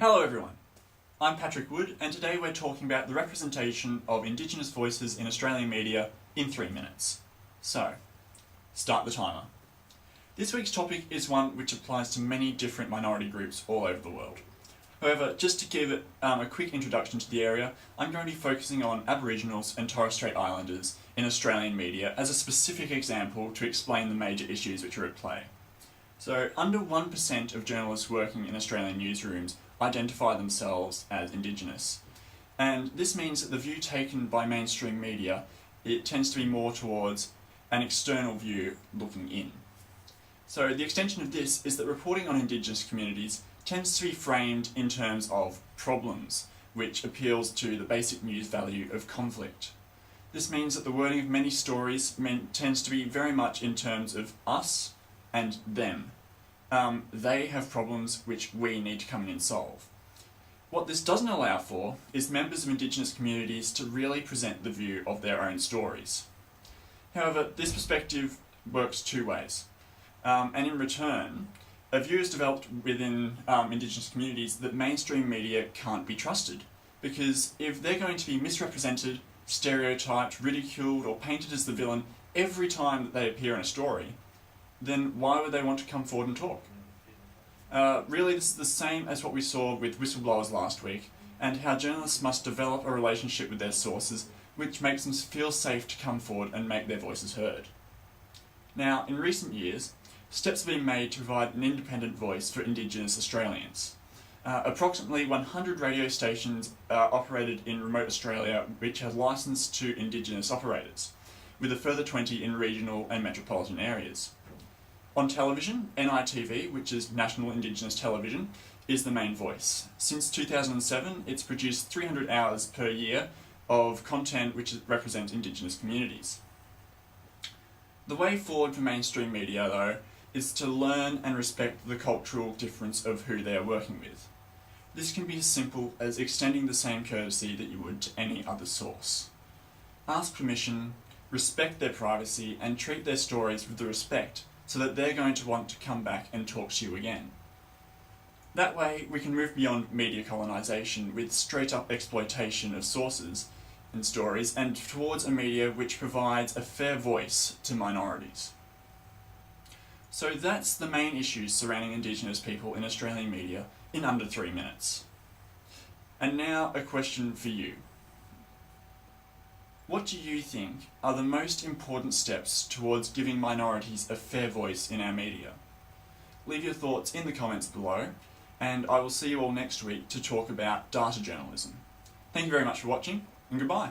Hello everyone, I'm Patrick Wood and today we're talking about the representation of Indigenous voices in Australian media in 3 minutes. So, start the timer. This week's topic is one which applies to many different minority groups all over the world. However, just to give it a quick introduction to the area, I'm going to be focusing on Aboriginals and Torres Strait Islanders in Australian media as a specific example to explain the major issues which are at play. So, under 1% of journalists working in Australian newsrooms identify themselves as Indigenous. And this means that the view taken by mainstream media, it tends to be more towards an external view looking in. So the extension of this is that reporting on Indigenous communities tends to be framed in terms of problems, which appeals to the basic news value of conflict. This means that the wording of many stories tends to be very much in terms of us and them. They have problems which we need to come in and solve. What this doesn't allow for is members of Indigenous communities to really present the view of their own stories. However, this perspective works two ways. And in return, a view is developed within Indigenous communities that mainstream media can't be trusted. Because if they're going to be misrepresented, stereotyped, ridiculed, or painted as the villain every time that they appear in a story, then why would they want to come forward and talk? Really, this is the same as what we saw with whistleblowers last week, and how journalists must develop a relationship with their sources, which makes them feel safe to come forward and make their voices heard. Now, in recent years, steps have been made to provide an independent voice for Indigenous Australians. Approximately 100 radio stations are operated in remote Australia which have licence to Indigenous operators, with a further 20 in regional and metropolitan areas. On television, NITV, which is National Indigenous Television, is the main voice. Since 2007, it's produced 300 hours per year of content which represents Indigenous communities. The way forward for mainstream media, though, is to learn and respect the cultural difference of who they are working with. This can be as simple as extending the same courtesy that you would to any other source. Ask permission, respect their privacy, and treat their stories with the respect so that they're going to want to come back and talk to you again. That way, we can move beyond media colonisation with straight-up exploitation of sources and stories, and towards a media which provides a fair voice to minorities. So that's the main issues surrounding Indigenous people in Australian media in under 3 minutes. And now a question for you. What do you think are the most important steps towards giving minorities a fair voice in our media? Leave your thoughts in the comments below, and I will see you all next week to talk about data journalism. Thank you very much for watching, and goodbye.